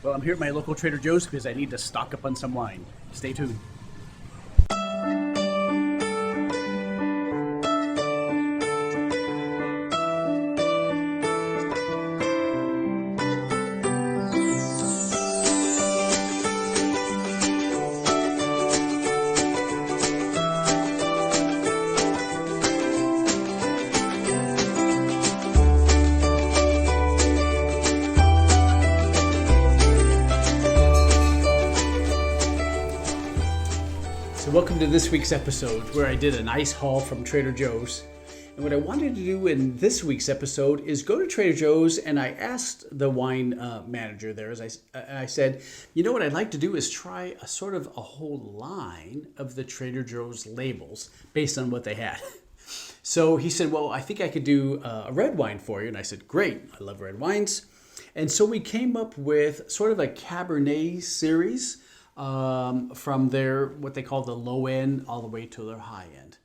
Well, I'm here at my local Trader Joe's because I need to stock up on some wine. Stay tuned. So welcome to this week's episode where I did a nice haul from Trader Joe's. And what I wanted to do in this week's episode is go to Trader Joe's, and I asked the wine manager there, as I said, you know what I'd like to do is try a sort of a whole line of the Trader Joe's labels based on what they had. So he said, well, I think I could do a red wine for you. And I said, great, I love red wines. And so we came up with sort of a Cabernet series from their, what they call the low end all the way to their high end.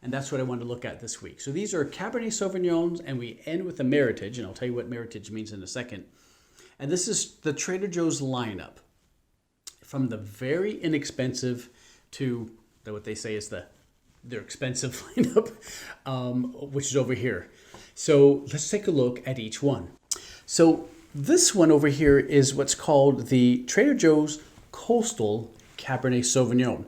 And that's what I wanted to look at this week. So these are Cabernet Sauvignons, and we end with the Meritage, and I'll tell you what Meritage means in a second. And this is the Trader Joe's lineup, from the very inexpensive to what they say is their expensive lineup, which is over here. So let's take a look at each one. So this one over here is what's called the Trader Joe's Coastal Cabernet Sauvignon,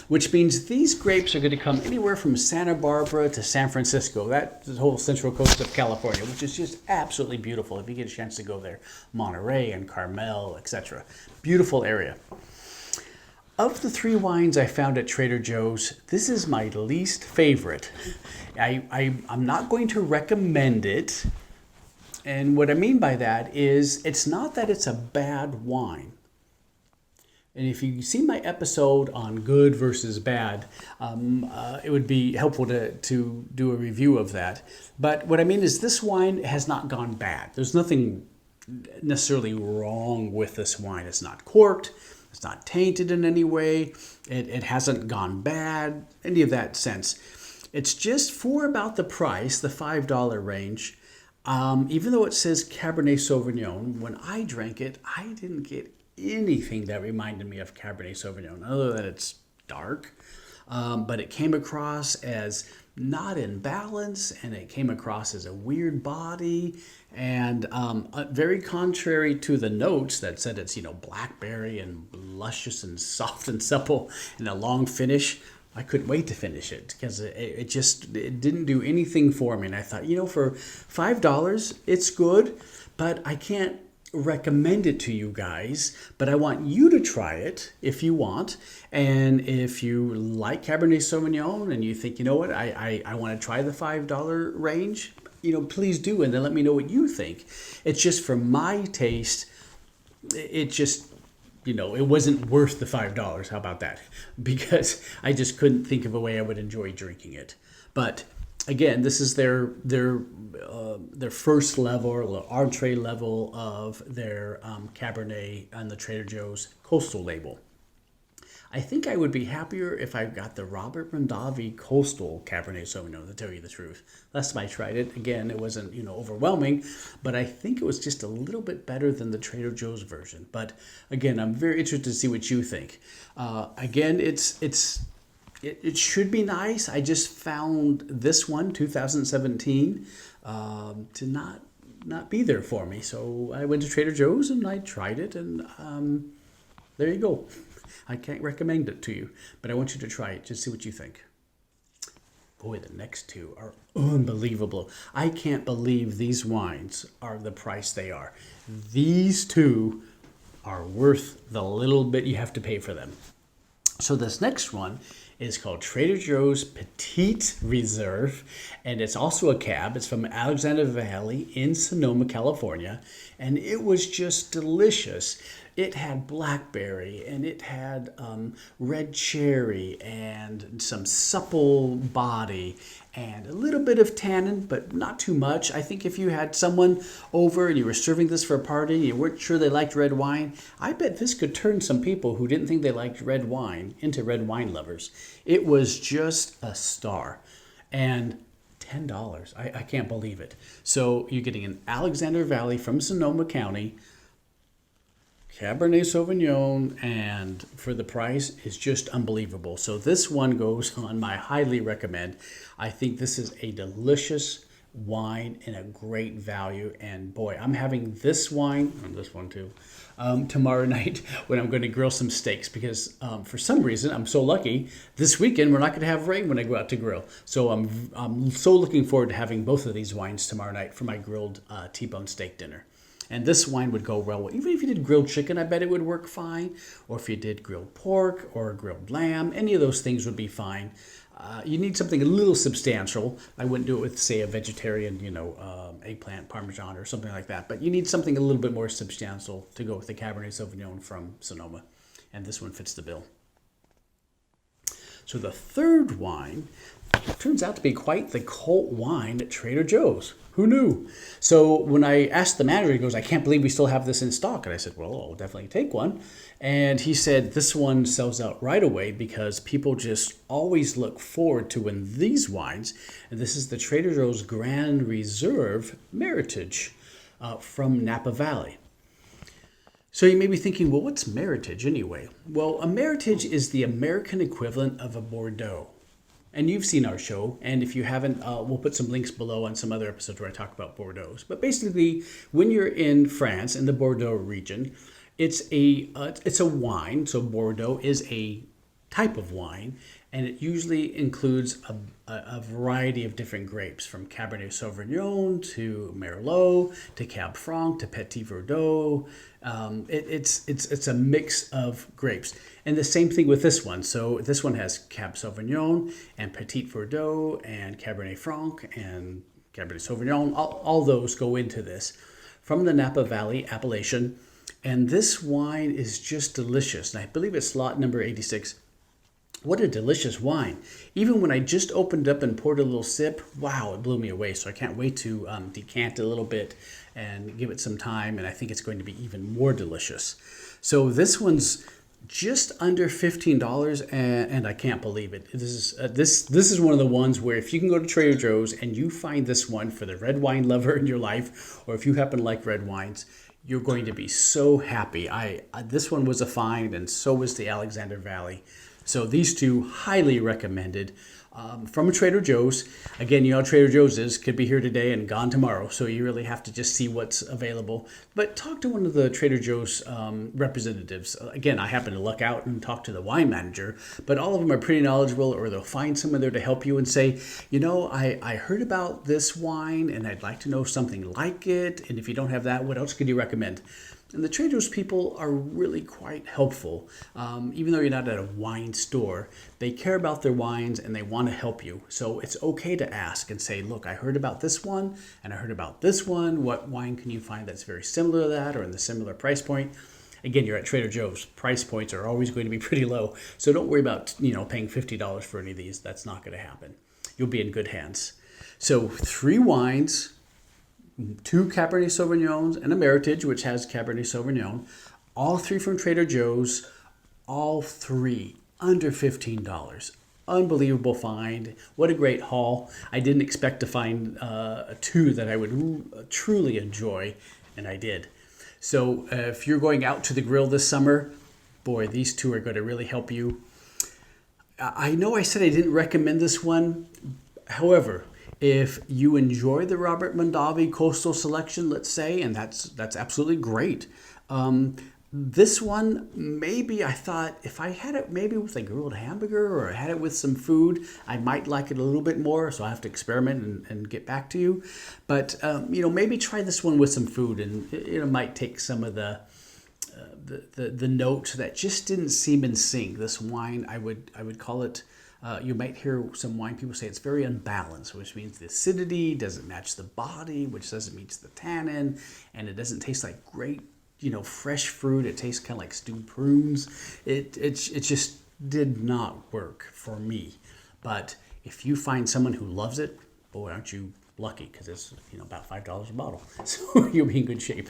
which means these grapes are going to come anywhere from Santa Barbara to San Francisco. That's the whole central coast of California, which is just absolutely beautiful if you get a chance to go there. Monterey and Carmel, etc. Beautiful area. Of the three wines I found at Trader Joe's, this is my least favorite. I'm not going to recommend it. And what I mean by that is it's not that it's a bad wine. And if you see my episode on good versus bad, it would be helpful to do a review of that. But what I mean is this wine has not gone bad. There's nothing necessarily wrong with this wine. It's not corked. It's not tainted in any way. It hasn't gone bad, any of that sense. It's just for about the price, the $5 range. Even though it says Cabernet Sauvignon, when I drank it, I didn't get anything that reminded me of Cabernet Sauvignon, other than it's dark. But it came across as not in balance, and it came across as a weird body, and very contrary to the notes that said it's, blackberry and luscious and soft and supple and a long finish. I couldn't wait to finish it because it didn't do anything for me. And I thought, for $5, it's good, but I can't recommend it to you guys, but I want you to try it if you want. And if you like Cabernet Sauvignon and you think, you know what, I want to try the $5 range, please do. And then let me know what you think. It's just for my taste, it just, it wasn't worth the $5. How about that? Because I just couldn't think of a way I would enjoy drinking it. But again, this is their first level, or entree level of their Cabernet on the Trader Joe's Coastal label. I think I would be happier if I got the Robert Mondavi Coastal Cabernet Sauvignon, to tell you the truth. Last time I tried it, again, it wasn't overwhelming, but I think it was just a little bit better than the Trader Joe's version. But again, I'm very interested to see what you think. Again, it should be nice. I just found this one, 2017, to not be there for me. So I went to Trader Joe's and I tried it, and there you go. I can't recommend it to you, but I want you to try it. Just see what you think. Boy, the next two are unbelievable. I can't believe these wines are the price they are. These two are worth the little bit you have to pay for them. So this next one is called Trader Joe's Petit Reserve, and it's also a cab. It's from Alexander Valley in Sonoma, California, and it was just delicious. It had blackberry, and it had red cherry, and some supple body, and a little bit of tannin, but not too much. I think if you had someone over and you were serving this for a party, and you weren't sure they liked red wine, I bet this could turn some people who didn't think they liked red wine into red wine lovers. It was just a star. And $10. I can't believe it. So you're getting an Alexander Valley from Sonoma County Cabernet Sauvignon, and for the price is just unbelievable. So this one goes on my highly recommend. I think this is a delicious wine and a great value. And boy, I'm having this wine, and this one too, tomorrow night when I'm going to grill some steaks, because for some reason I'm so lucky this weekend we're not going to have rain when I go out to grill. So I'm so looking forward to having both of these wines tomorrow night for my grilled T-bone steak dinner. And this wine would go well. Even if you did grilled chicken, I bet it would work fine. Or if you did grilled pork or grilled lamb, any of those things would be fine. You need something a little substantial. I wouldn't do it with, say, a vegetarian, eggplant parmesan or something like that. But you need something a little bit more substantial to go with the Cabernet Sauvignon from Sonoma. And this one fits the bill. So the third wine turns out to be quite the cult wine at Trader Joe's. Who knew? So when I asked the manager, he goes, I can't believe we still have this in stock. And I said, well, I'll definitely take one. And he said, this one sells out right away because people just always look forward to when these wines, and this is the Trader Joe's Grand Reserve Meritage from Napa Valley. So you may be thinking, well, what's Meritage anyway? Well, a Meritage is the American equivalent of a Bordeaux. And you've seen our show, and if you haven't, we'll put some links below on some other episodes where I talk about Bordeaux. But basically, when you're in France, in the Bordeaux region, it's a wine. So Bordeaux is a type of wine, and it usually includes a variety of different grapes, from Cabernet Sauvignon to Merlot to Cab Franc to Petit Verdot. It's a mix of grapes, and the same thing with this one. So this one has Cab Sauvignon and Petit Verdot and Cabernet Franc and Cabernet Sauvignon. All those go into this from the Napa Valley appellation, and this wine is just delicious. And I believe it's lot number 86. What a delicious wine. Even when I just opened up and poured a little sip, wow, it blew me away. So I can't wait to decant a little bit and give it some time. And I think it's going to be even more delicious. So this one's just under $15, and I can't believe it. This is one of the ones where if you can go to Trader Joe's and you find this one for the red wine lover in your life, or if you happen to like red wines, you're going to be so happy. This one was a find, and so was the Alexander Valley. So these two, highly recommended from Trader Joe's. Again, Trader Joe's could be here today and gone tomorrow. So you really have to just see what's available. But talk to one of the Trader Joe's representatives. Again, I happen to luck out and talk to the wine manager, but all of them are pretty knowledgeable, or they'll find someone there to help you and say, I heard about this wine and I'd like to know something like it. And if you don't have that, what else could you recommend? And the Trader Joe's people are really quite helpful. Even though you're not at a wine store, they care about their wines and they want to help you. So it's okay to ask and say, look, I heard about this one and I heard about this one. What wine can you find that's very similar to that or in the similar price point? Again, you're at Trader Joe's. Price points are always going to be pretty low. So don't worry about paying $50 for any of these. That's not going to happen. You'll be in good hands. So 3 wines, 2 Cabernet Sauvignons, and a Meritage, which has Cabernet Sauvignon. All 3 from Trader Joe's. All 3 under $15. Unbelievable find. What a great haul. I didn't expect to find 2 that I would truly enjoy, and I did. So if you're going out to the grill this summer, boy, these 2 are going to really help you. I know I said I didn't recommend this one. However, if you enjoy the Robert Mondavi Coastal Selection, let's say, and that's absolutely great. This one, maybe I thought if I had it maybe with a grilled hamburger or I had it with some food, I might like it a little bit more. So I have to experiment and get back to you. But, maybe try this one with some food, and it might take some of the notes that just didn't seem in sync. This wine, I would call it, you might hear some wine people say it's very unbalanced, which means the acidity doesn't match the body, which doesn't match the tannin, and it doesn't taste like great, fresh fruit. It tastes kind of like stewed prunes. It just did not work for me. But if you find someone who loves it, boy, aren't you lucky, because it's about $5 a bottle. So you'll be in good shape.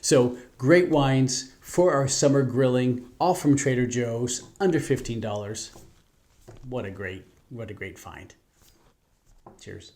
So great wines for our summer grilling, all from Trader Joe's, under $15. What a great find. Cheers.